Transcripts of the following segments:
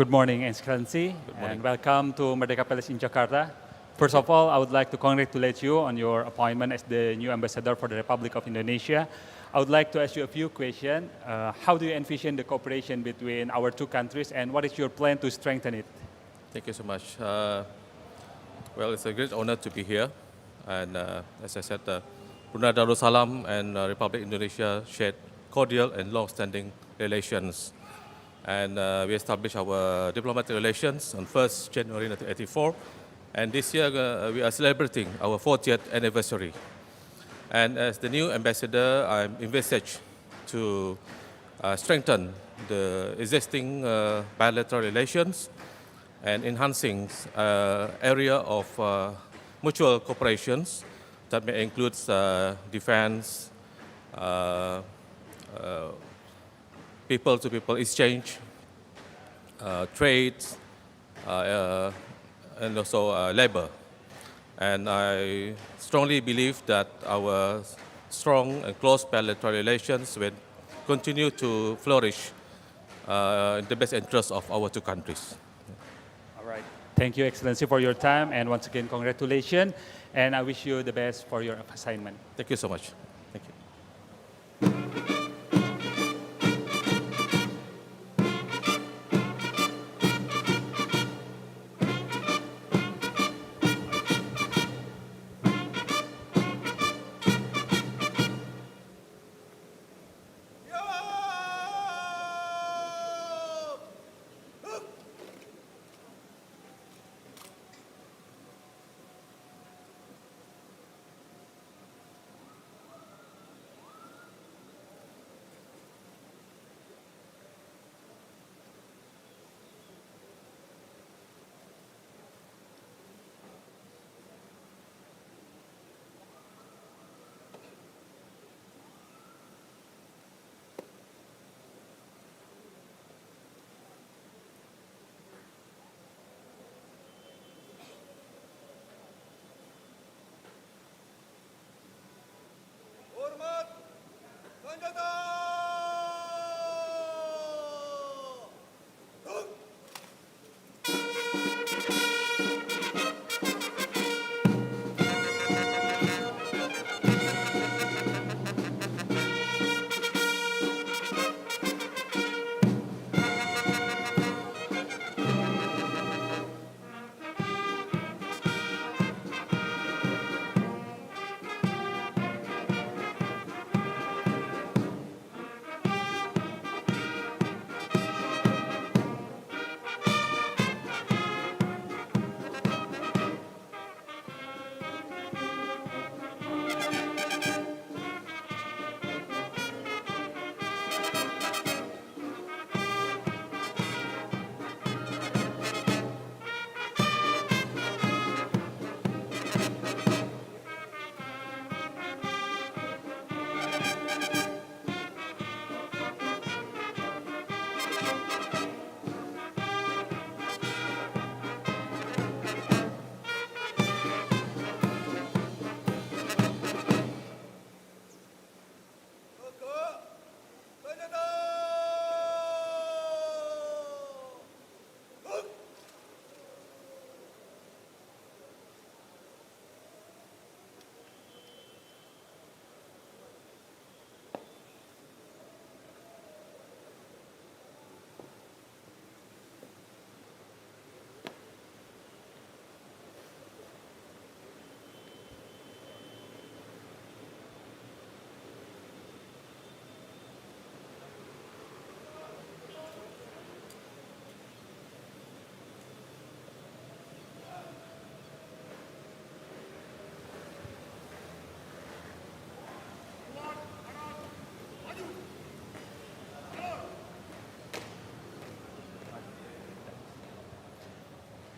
Good morning, Excellency, Good morning. and welcome to Merdeka Palace in Jakarta. First of all, I would like to congratulate you on your appointment as the new ambassador for the Republic of Indonesia. I would like to ask you a few questions. How do you envision the cooperation between our two countries, and what is your plan to strengthen it? Thank you so much. Well, it's a great honor to be here. And as I said, Brunei Darussalam and Republic Indonesia shared cordial and long-standing relations. And we established our diplomatic relations on 1st January 1984. And this year we are celebrating our 40th anniversary. And as the new ambassador, I'm envisaged to strengthen the existing bilateral relations and enhancing area of mutual cooperations that may include defense, people-to-people exchange, trade, and also labor. And I strongly believe that our strong and close bilateral relations will continue to flourish in the best interest of our two countries. All right. Thank you, Excellency, for your time, and once again, congratulations, and I wish you the best for your assignment. Thank you so much. Thank you. Hormat senjata!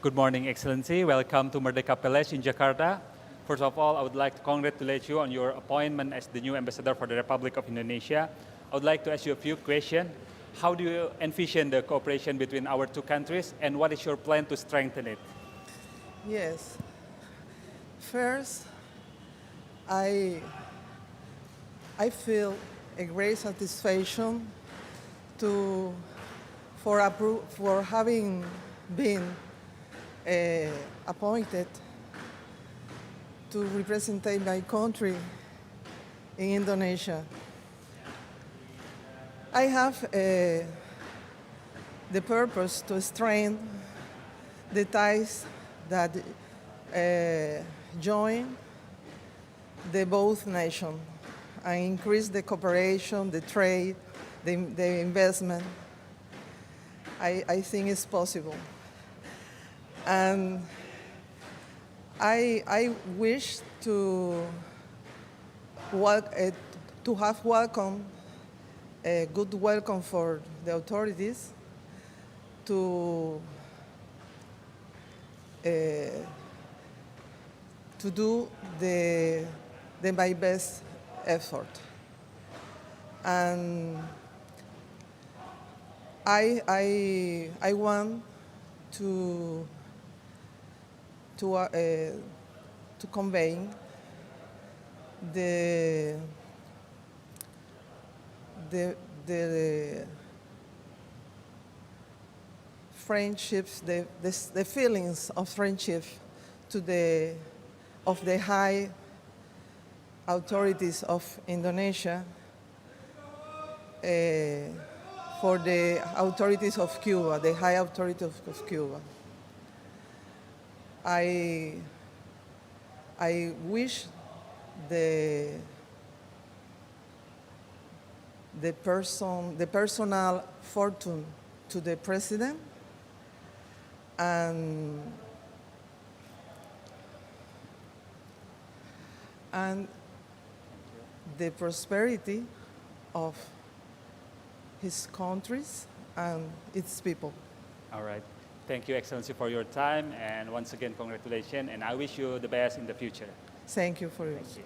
Good morning, Excellency. Welcome to Merdeka Palace in Jakarta. First of all, I would like to congratulate you on your appointment as the new ambassador for the Republic of Indonesia. I would like to ask you a few questions. How do you envision the cooperation between our two countries, and what is your plan to strengthen it? Yes. First, I feel a great satisfaction to for having been appointed to represent my country in Indonesia. I have the purpose to strengthen the ties that join the both nations and increase the cooperation, the trade, the investment. I think it's possible. And I wish to have welcome, a good welcome for the authorities to do my best effort. And I want to convey the friendships, the feelings of friendship of the high authorities of Indonesia for the authorities of Cuba, the high authorities of Cuba. I wish the personal fortune to the president and the prosperity of his countries and its people. All right. Thank you, Excellency, for your time. And once again, congratulations. And I wish you the best in the future. Thank you for Thank yours. you.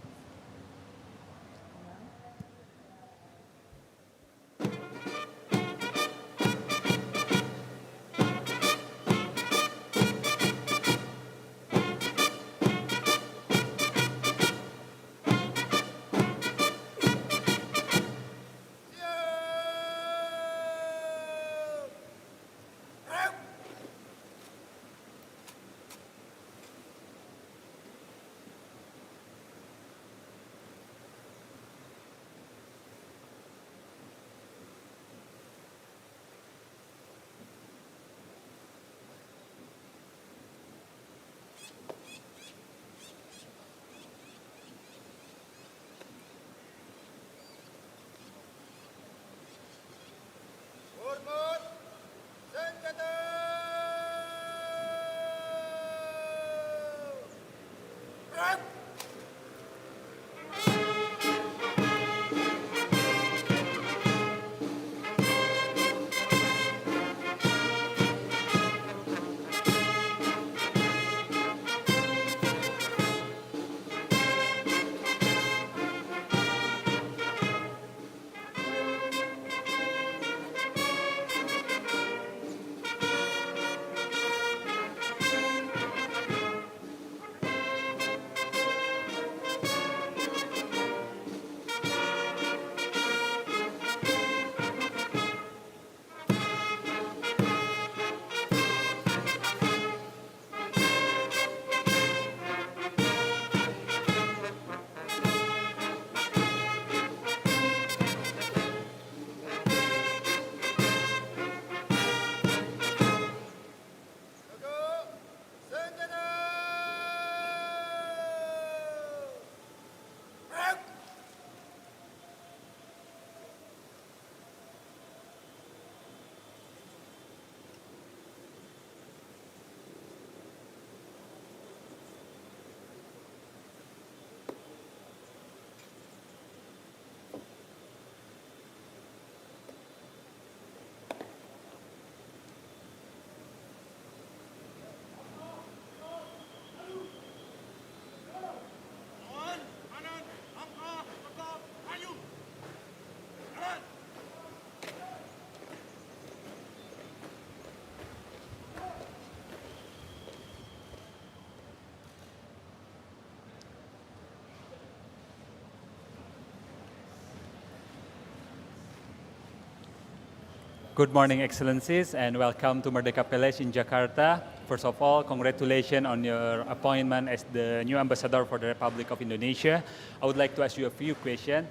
Good morning, Excellencies, and welcome to Merdeka Palace in Jakarta. First of all, congratulations on your appointment as the new ambassador for the Republic of Indonesia. I would like to ask you a few questions.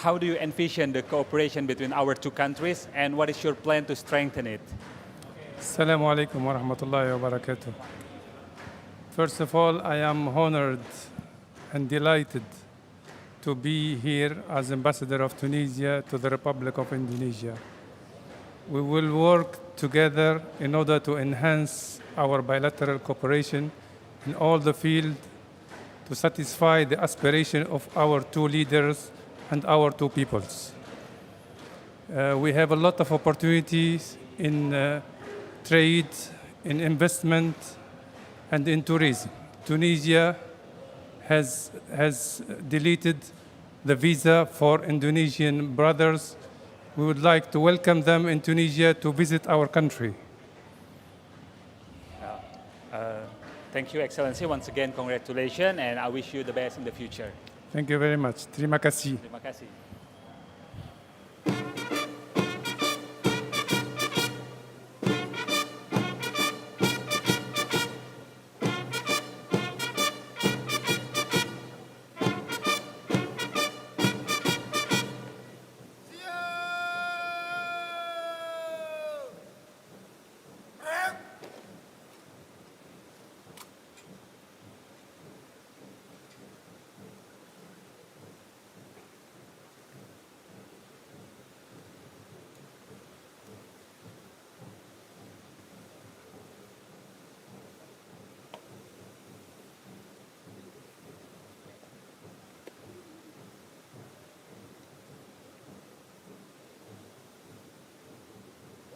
How do you envision the cooperation between our two countries, and what is your plan to strengthen it? Assalamu alaikum wa rahmatullahi wa barakatuh. First of all, I am honored and delighted to be here as ambassador of Tunisia to the Republic of Indonesia. We will work together in order to enhance our bilateral cooperation in all the fields to satisfy the aspiration of our two leaders and our two peoples. We have a lot of opportunities in trade, in investment, and in tourism. Tunisia has deleted the visa for Indonesian brothers. We would like to welcome them in Tunisia to visit our country. Thank you, Excellency. Once again, congratulations, and I wish you the best in the future. Thank you very much. Terima kasih. Terima kasih.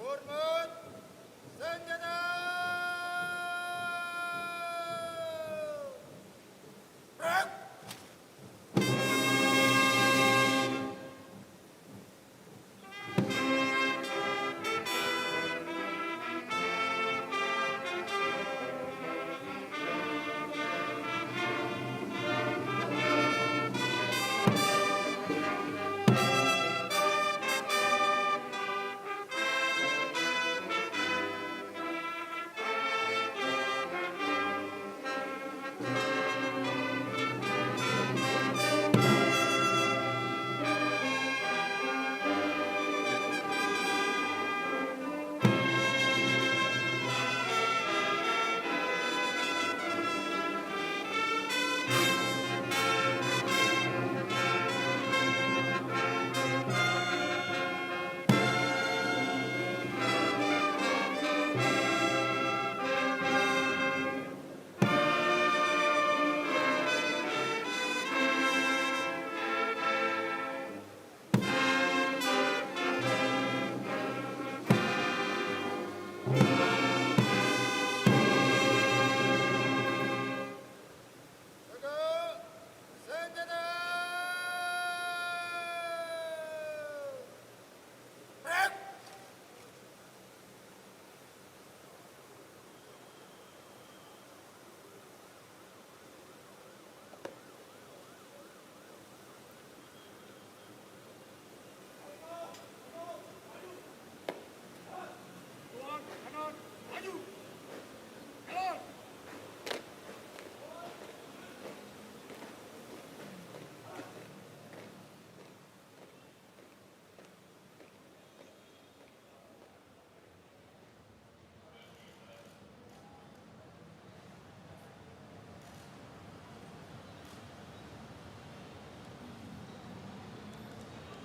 Hormat, senjata!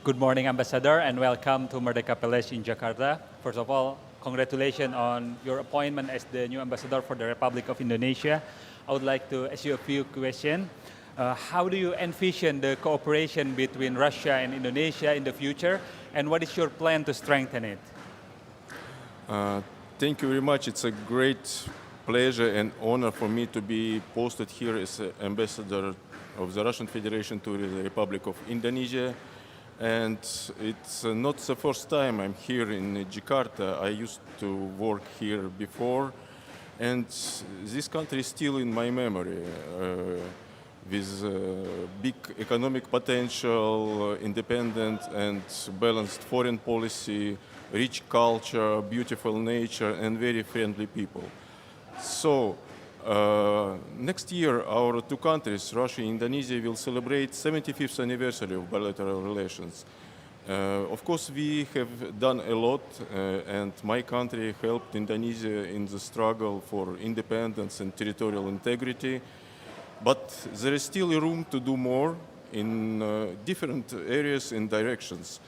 Good morning, Ambassador, and welcome to Merdeka Palace in Jakarta. First of all, congratulations on your appointment as the new ambassador for the Republic of Indonesia. I would like to ask you a few questions. How do you envision the cooperation between Russia and Indonesia in the future, and what is your plan to strengthen it? Thank you very much. It's a great pleasure and honor for me to be posted here as ambassador of the Russian Federation to the Republic of Indonesia. And it's not the first time I'm here in Jakarta. I used to work here before, and this country is still in my memory. With big economic potential, independent and balanced foreign policy, rich culture, beautiful nature, and very friendly people. So, next year, our two countries, Russia and Indonesia, will celebrate 75th anniversary of bilateral relations. Of course, we have done a lot, and my country helped Indonesia in the struggle for independence and territorial integrity. But there is still room to do more in different areas and directions.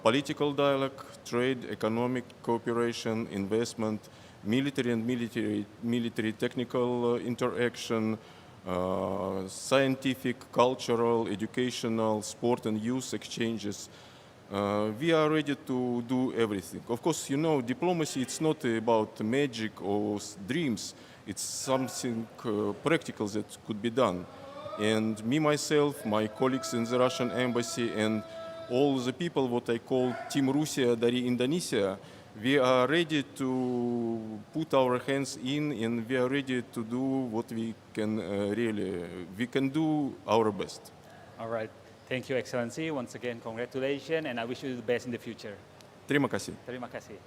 Political dialogue, trade, economic cooperation, investment, military and military technical interaction, scientific, cultural, educational, sport and youth exchanges. We are ready to do everything. Of course, you know, diplomacy, it's not about magic or dreams. It's something practical that could be done. And me, myself, my colleagues in the Russian embassy, and all the people, what I call Team Russia dari Indonesia, we are ready to put our hands in, and we are ready to do what we can we can do our best. All right. Thank you, Excellency. Once again, congratulations, and I wish you the best in the future. Terima kasih. Terima kasih.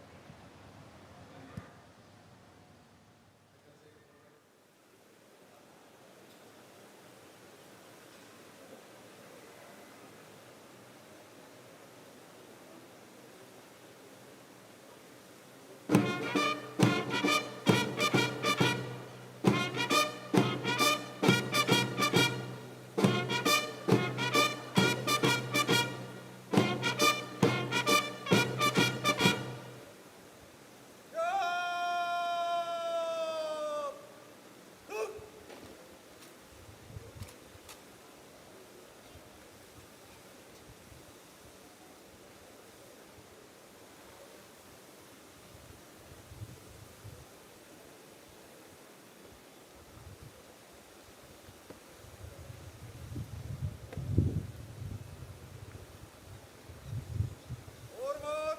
Hormat,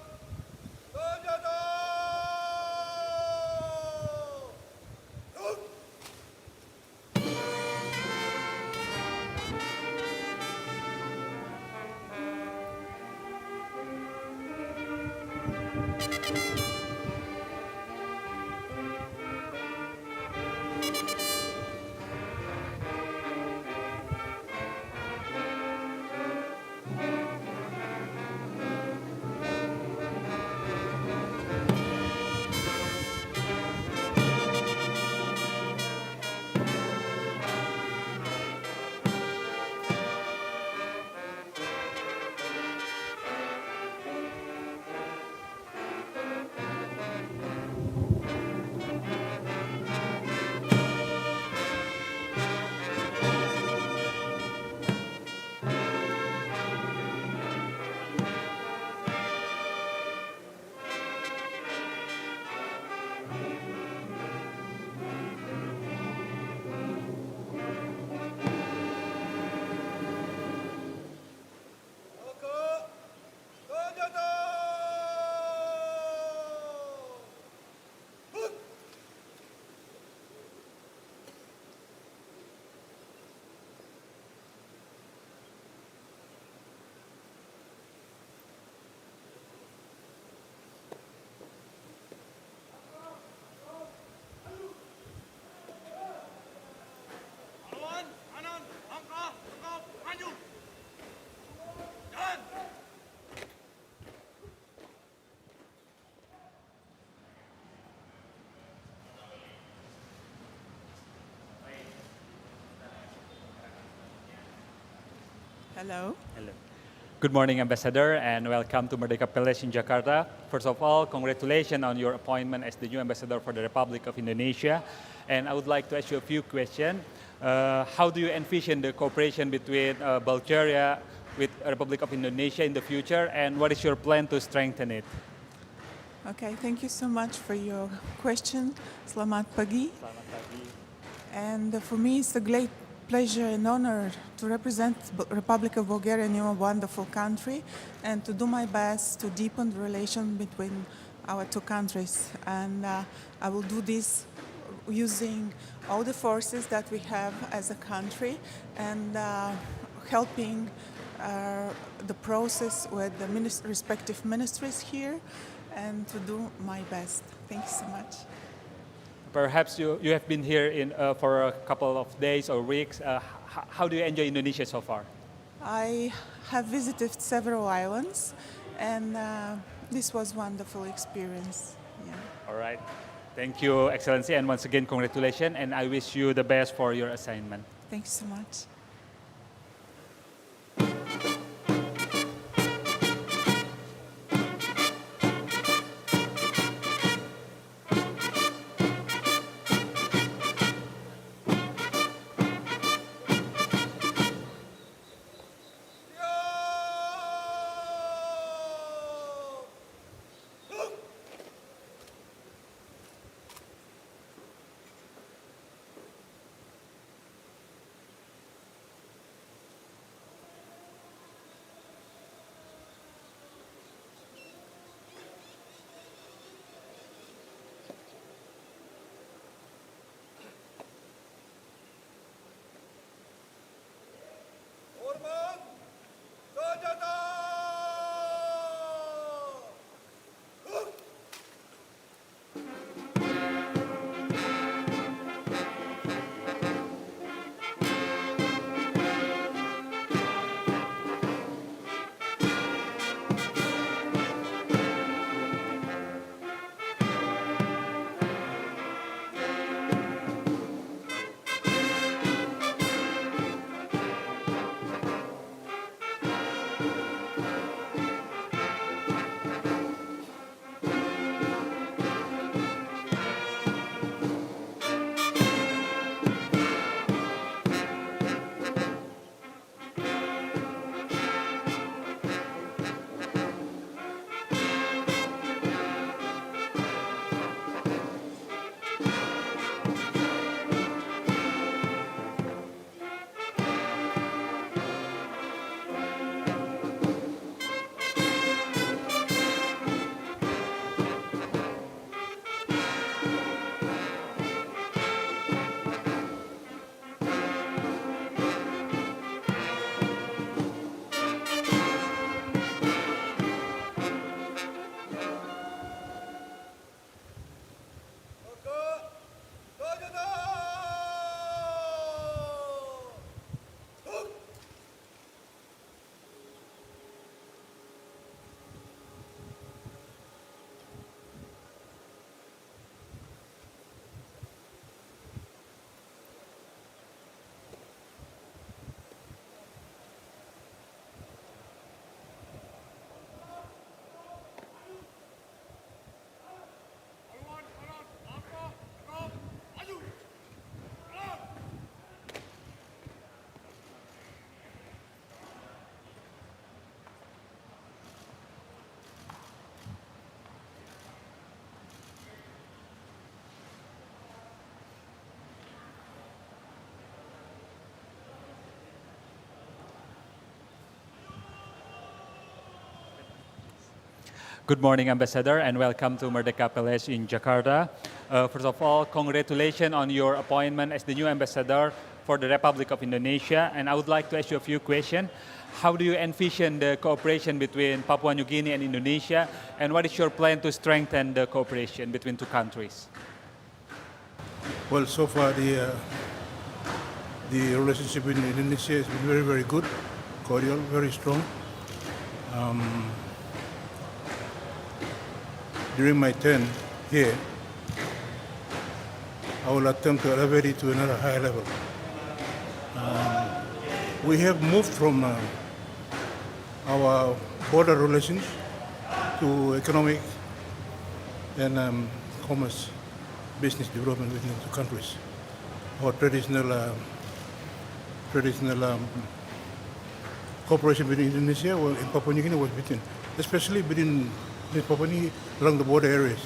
senjata! Hello. Hello. Good morning, Ambassador, and welcome to Merdeka Palace in Jakarta. First of all, congratulations on your appointment as the new ambassador for the Republic of Indonesia. And I would like to ask you a few questions. How do you envision the cooperation between Bulgaria with Republic of Indonesia in the future, and what is your plan to strengthen it? Okay, thank you so much for your question. Selamat pagi. Selamat pagi. And for me, it's a great pleasure and honor to represent Republic of Bulgaria, a wonderful country, and to do my best to deepen the relation between our two countries. And I will do this using all the forces that we have as a country and helping the process with the respective ministries here and to do my best. Thank you so much. Perhaps you have been here for a couple of days or weeks. How do you enjoy Indonesia so far? I have visited several islands, and this was wonderful experience. Yeah. All right. Thank you, Excellency, and once again, congratulations, and I wish you the best for your assignment. Thanks so much. Hormat, senjata! Good morning, Ambassador, and welcome to Merdeka Palace in Jakarta. First of all, congratulations on your appointment as the new ambassador for the Republic of Indonesia. And I would like to ask you a few questions. How do you envision the cooperation between Papua New Guinea and Indonesia? And what is your plan to strengthen the cooperation between two countries? Well, so far the relationship with Indonesia has been very, very good, cordial, very strong. During my term here, I will attempt to elevate it to another higher level. We have moved from our border relations to economic and commerce, business development between the two countries. Our traditional cooperation between Indonesia and Papua New Guinea was between, especially between Papua New Guinea along the border areas.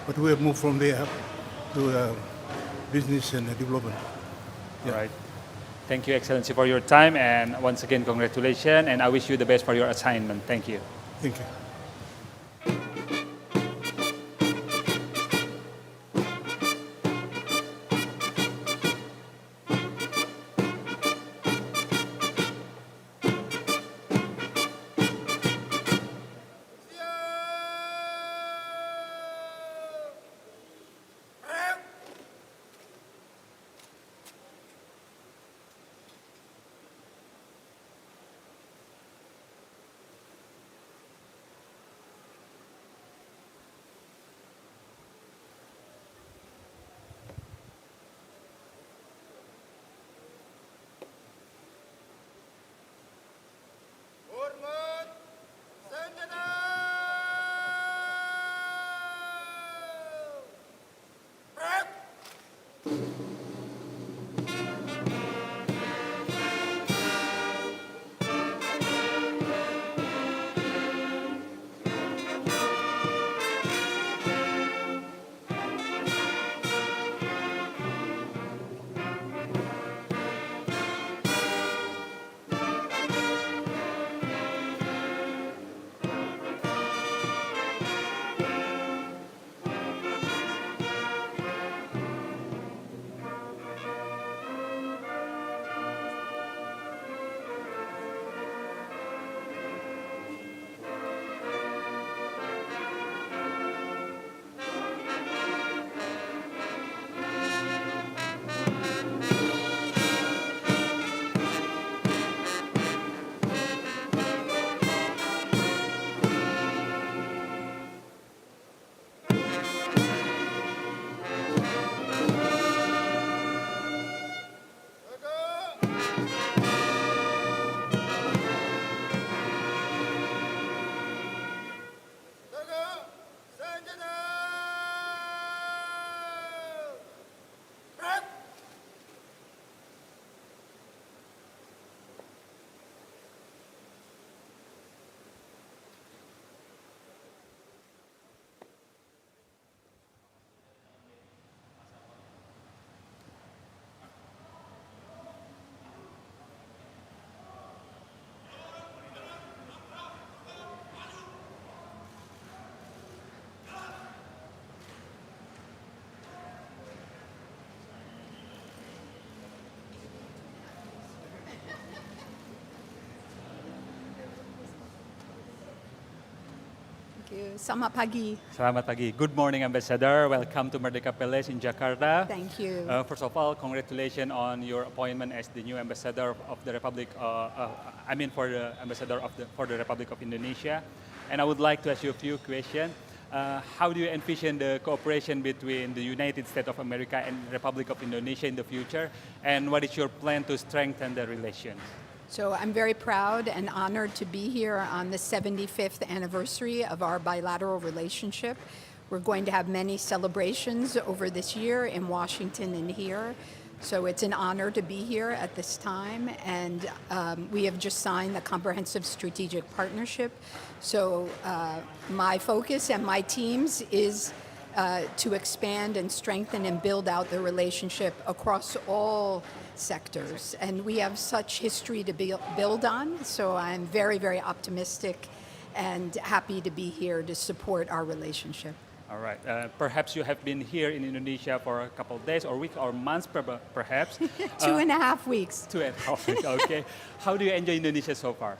But we have moved from there to business and development. All right. Thank you, Excellency, for your time. And once again, congratulations. And I wish you the best for your assignment. Thank you. Thank you. Thank you. Selamat pagi. Selamat pagi. Good morning, Ambassador. Welcome to Merdeka Palace in Jakarta. Thank you. First of all, congratulations on your appointment as the new ambassador of the Republic. For the ambassador for the Republic of Indonesia. And I would like to ask you a few questions. How do you envision the cooperation between the United States of America and Republic of Indonesia in the future? And what is your plan to strengthen the relations? So I'm very proud and honored to be here on the 75th anniversary of our bilateral relationship. We're going to have many celebrations over this year in Washington and here. So it's an honor to be here at this time. And we have just signed the Comprehensive Strategic Partnership. So my focus and my team's is to expand and strengthen and build out the relationship across all sectors. And we have such history to build on, so I'm very, very optimistic and happy to be here to support our relationship. All right. Perhaps you have been here in Indonesia for a couple of days or weeks or months, perhaps. 2.5 weeks. 2.5 weeks, okay. How do you enjoy Indonesia so far?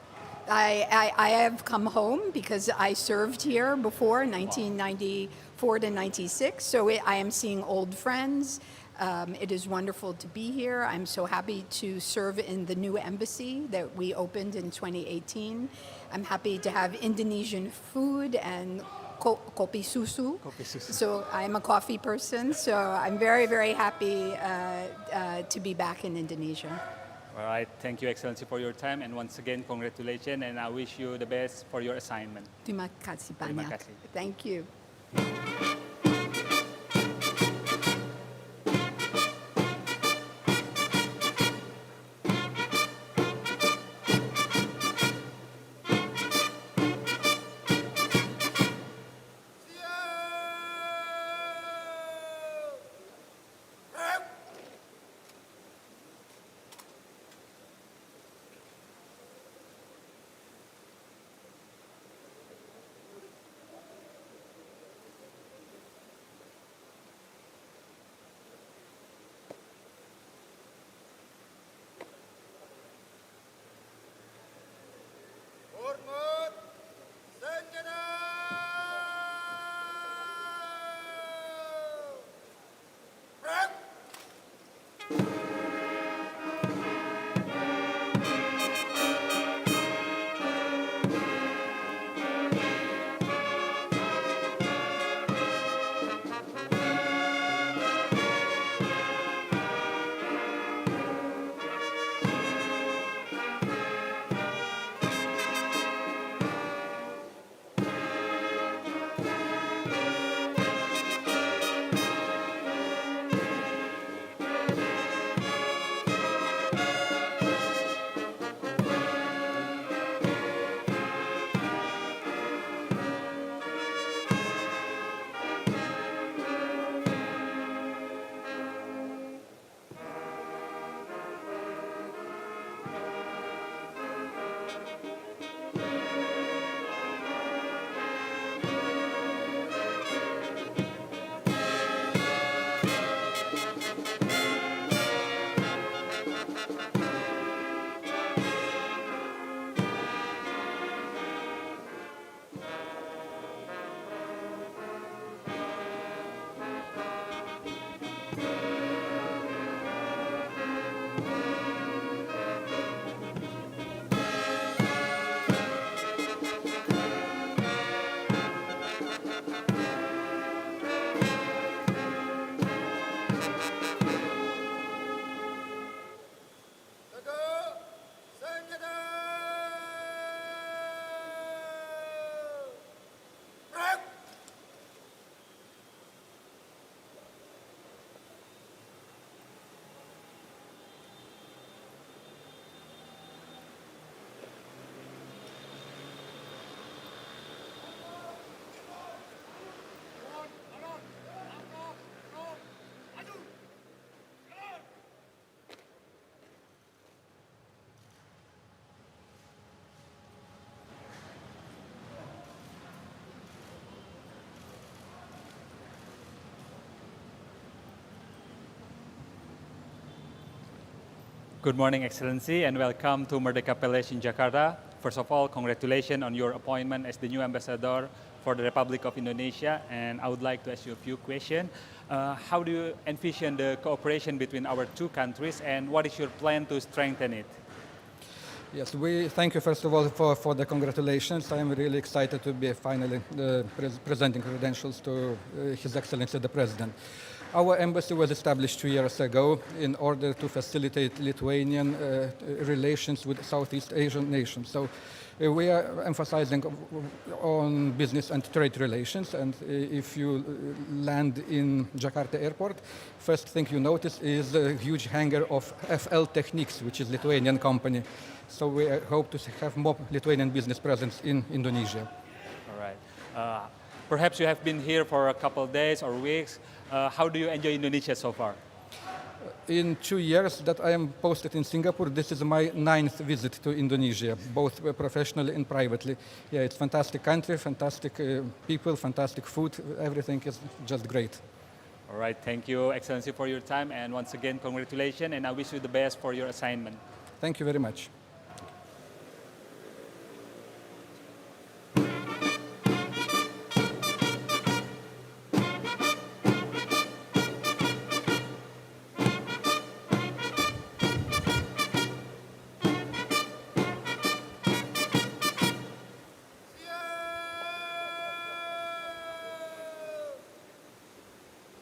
I have come home because I served here before, 1994 to 96, so I am seeing old friends. It is wonderful to be here. I'm so happy to serve in the new embassy that we opened in 2018. I'm happy to have Indonesian food and kopi susu. So I'm a coffee person, so I'm very, very happy to be back in Indonesia. All right. Thank you, Excellency, for your time. And once again, congratulations, and I wish you the best for your assignment. Terima kasih Terima banyak. kasih. Thank you. Duduk. Senjata. Break. Good morning, Excellency, and welcome to Merdeka Palace in Jakarta. First of all, congratulations on your appointment as the new ambassador for the Republic of Indonesia. And I would like to ask you a few questions. How do you envision the cooperation between our two countries, and what is your plan to strengthen it? Yes, we thank you first of all for the congratulations. I am really excited to be finally presenting credentials to His Excellency the President. Our embassy was established 2 years ago in order to facilitate Lithuanian relations with Southeast Asian nations. So we are emphasizing on business and trade relations. And if you land in Jakarta airport, first thing you notice is a huge hangar of FL Technics, which is Lithuanian company. So we hope to have more Lithuanian business presence in Indonesia. All right. Perhaps you have been here for a couple of days or weeks. How do you enjoy Indonesia so far? In 2 years that I am posted in Singapore, this is my 9th visit to Indonesia, both professionally and privately. Yeah, it's fantastic country, fantastic people, fantastic food. Everything is just great. All right. Thank you, Excellency, for your time. And once again, congratulations, and I wish you the best for your assignment. Thank you very much.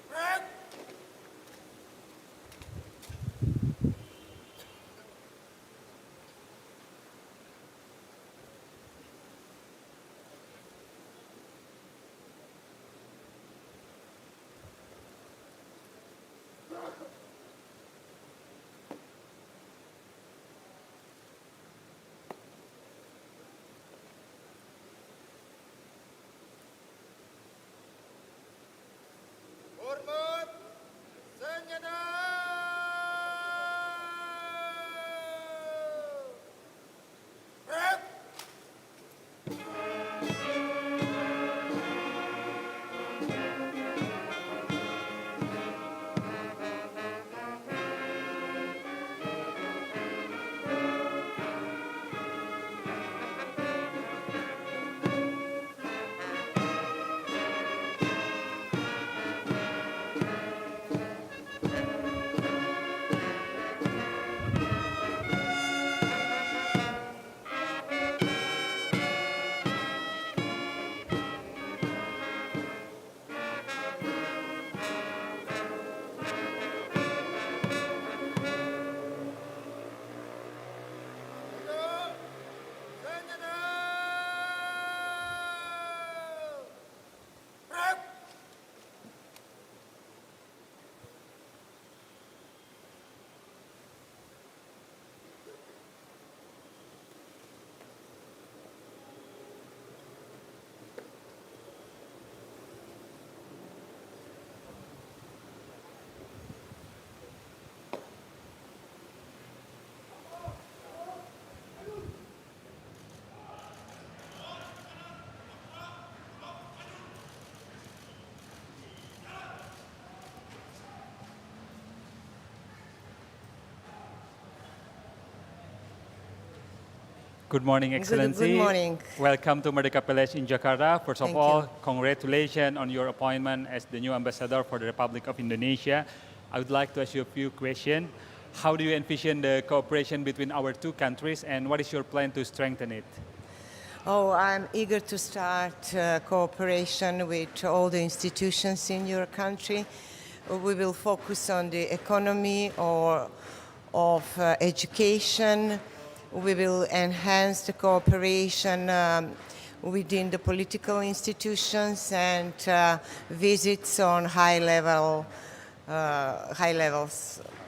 Break. Hormat. Senjata. Break. Duduk. Senjata. Break. Good morning, Excellency. Good morning. Welcome to Merdeka Palace in Jakarta. First of Thank all, you. congratulations on your appointment as the new ambassador for the Republic of Indonesia. I would like to ask you a few questions. How do you envision the cooperation between our two countries, and what is your plan to strengthen it? Oh, I'm eager to start cooperation with all the institutions in your country. We will focus on the economy or of education. We will enhance the cooperation within the political institutions and visits on high levels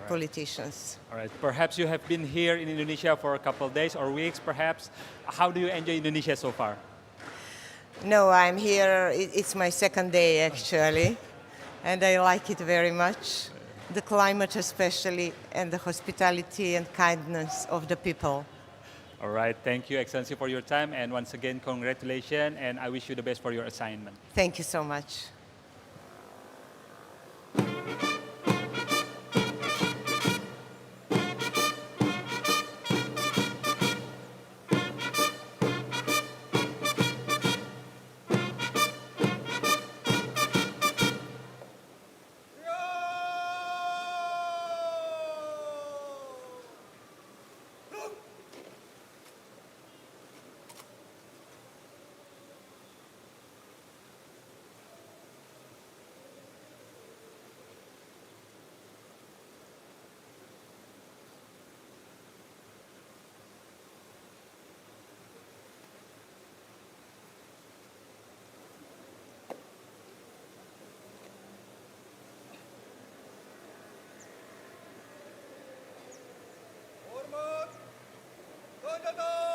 politicians. All right. Perhaps you have been here in Indonesia for a couple of days or weeks, perhaps. How do you enjoy Indonesia so far? No, I'm here. It's my second day actually, and I like it very much. The climate especially, and the hospitality and kindness of the people. All right. Thank you, Excellency, for your time. And once again, congratulations, and I wish you the best for your assignment. Thank you so much. Hormat, Kanada!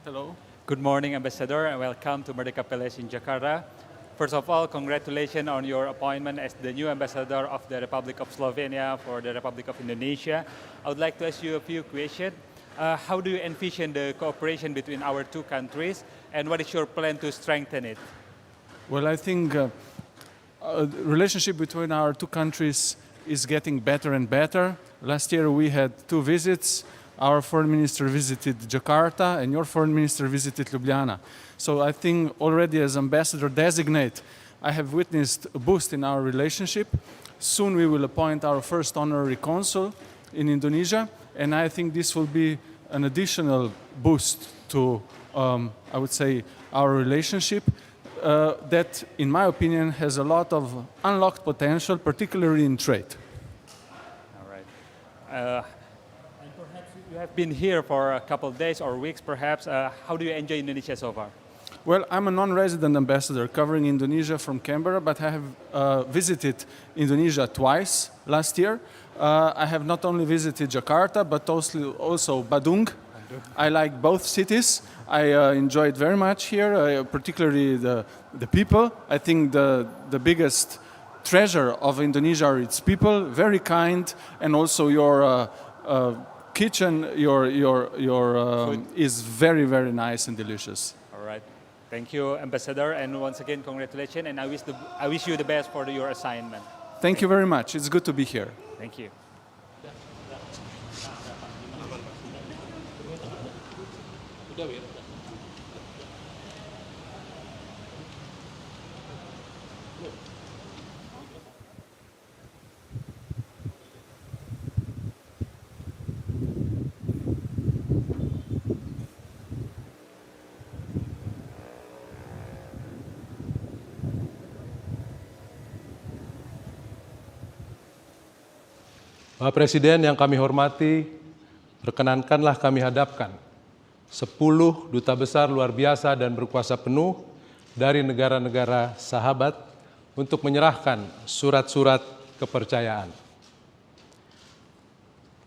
Hello. Good morning, Ambassador, and welcome to Merdeka Palace in Jakarta. First of all, congratulations on your appointment as the new ambassador of the Republic of Slovenia for the Republic of Indonesia. I would like to ask you a few questions. How do you envision the cooperation between our two countries, and what is your plan to strengthen it? Well, I think the relationship between our two countries is getting better and better. Last year we had two visits. Our foreign minister visited Jakarta and your foreign minister visited Ljubljana. So I think already as ambassador designate, I have witnessed a boost in our relationship. Soon we will appoint our first honorary consul in Indonesia, and I think this will be an additional boost to, I would say, our relationship that, in my opinion, has a lot of unlocked potential, particularly in trade. All right. And perhaps you have been here for a couple of days or weeks, perhaps. How do you enjoy Indonesia so far? Well, I'm a non-resident ambassador covering Indonesia from Canberra, but I have visited Indonesia twice last year. I have not only visited Jakarta, but also Badung. I like both cities. I enjoyed very much here, particularly the people. I think the biggest treasure of Indonesia are its people, very kind, and also your kitchen, is very, very nice and delicious. All right. Thank you, Ambassador, and once again, congratulations, and I wish you the best for your assignment. Thank you very much. It's good to be here. Thank you. Bapak Presiden yang kami hormati, perkenankanlah kami hadapkan 10 duta besar luar biasa dan berkuasa penuh dari negara-negara sahabat untuk menyerahkan surat-surat kepercayaan.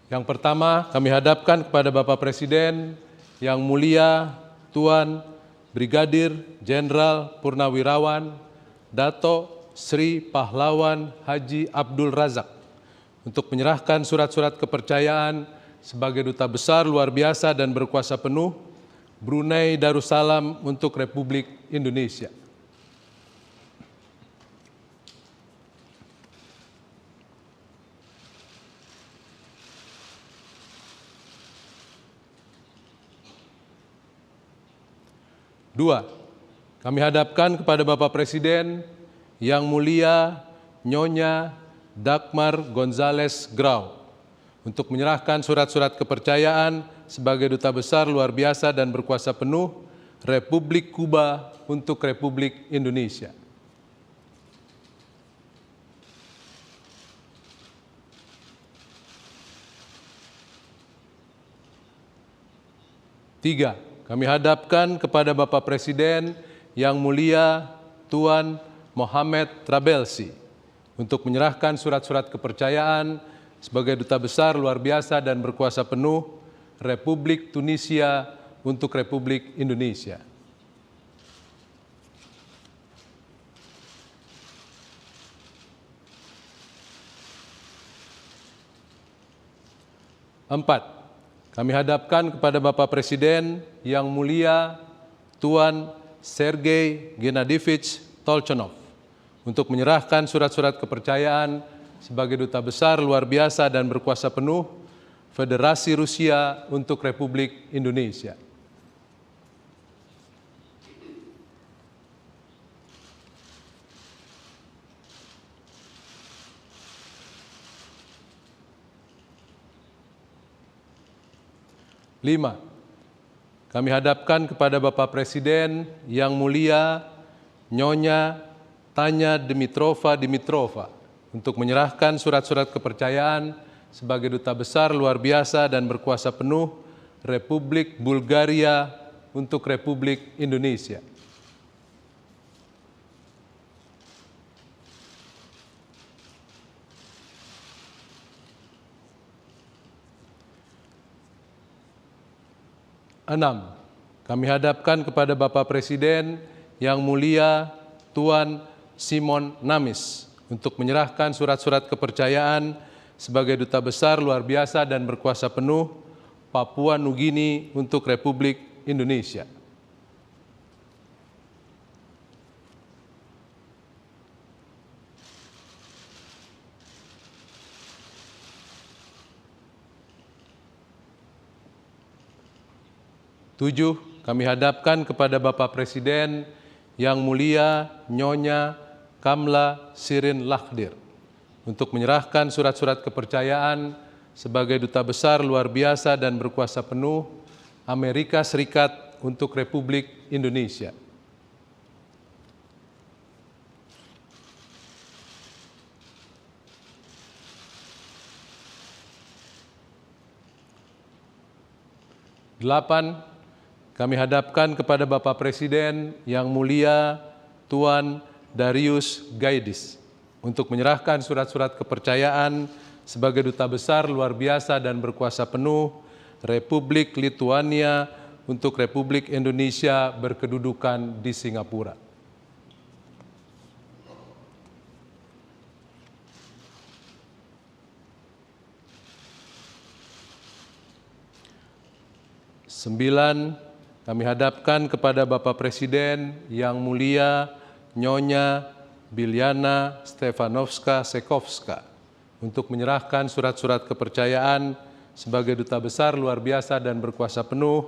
Yang pertama, kami hadapkan kepada Bapak Presiden yang mulia Tuan Brigadir Jenderal Purnawirawan Dato Sri Pahlawan Haji Abdul Razak untuk menyerahkan surat-surat kepercayaan sebagai Duta Besar luar biasa dan berkuasa penuh Brunei Darussalam untuk Republik Indonesia. Dua, kami hadapkan kepada Bapak Presiden yang mulia Nyonya Dagmar Gonzales Grau untuk menyerahkan surat-surat kepercayaan sebagai Duta Besar luar biasa dan berkuasa penuh Republik Kuba untuk Republik Indonesia. Tiga, kami hadapkan kepada Bapak Presiden yang mulia Tuan Mohamed Trabelsi untuk menyerahkan surat-surat kepercayaan sebagai Duta Besar luar biasa dan berkuasa penuh Republik Tunisia untuk Republik Indonesia. Empat, kami hadapkan kepada Bapak Presiden yang mulia Tuan Sergei Gennadievich Tolchonov untuk menyerahkan surat-surat kepercayaan sebagai Duta Besar luar biasa dan berkuasa penuh Federasi Rusia untuk Republik Indonesia. Lima, kami hadapkan kepada Bapak Presiden yang mulia Nyonya Tanya Dimitrova untuk menyerahkan surat-surat kepercayaan sebagai Duta Besar luar biasa dan berkuasa penuh Republik Bulgaria untuk Republik Indonesia. Enam, kami hadapkan kepada Bapak Presiden yang mulia Tuan Simon Namis untuk menyerahkan surat-surat kepercayaan sebagai Duta Besar luar biasa dan berkuasa penuh Papua Nugini untuk Republik Indonesia. Tujuh, kami hadapkan kepada Bapak Presiden yang mulia Nyonya Kamla Shirin Lakhdir untuk menyerahkan surat-surat kepercayaan sebagai Duta Besar luar biasa dan berkuasa penuh Amerika Serikat untuk Republik Indonesia. Delapan, kami hadapkan kepada Bapak Presiden yang mulia Tuan Darius Gaidis untuk menyerahkan surat-surat kepercayaan sebagai Duta Besar luar biasa dan berkuasa penuh Republik Lituania untuk Republik Indonesia berkedudukan di Singapura. 9, kami hadapkan kepada Bapak Presiden Yang Mulia Nyonya Biljana Stefanovska-Sekovska untuk menyerahkan surat-surat kepercayaan sebagai Duta Besar Luar Biasa dan Berkuasa Penuh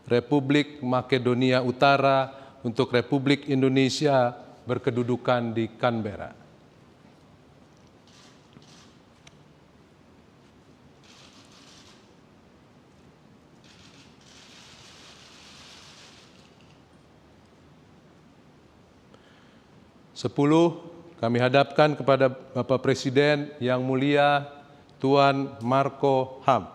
Republik Makedonia Utara untuk Republik Indonesia berkedudukan di Canberra. Sepuluh, kami hadapkan kepada Bapak Presiden Yang Mulia Tuan Marko Ham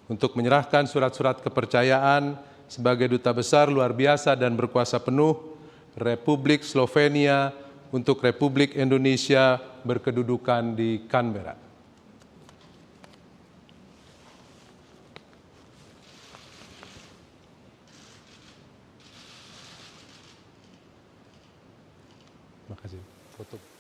untuk menyerahkan surat-surat kepercayaan sebagai Duta Besar Luar Biasa dan Berkuasa Penuh Republik Slovenia untuk Republik Indonesia berkedudukan di Canberra. Terima kasih. Foto.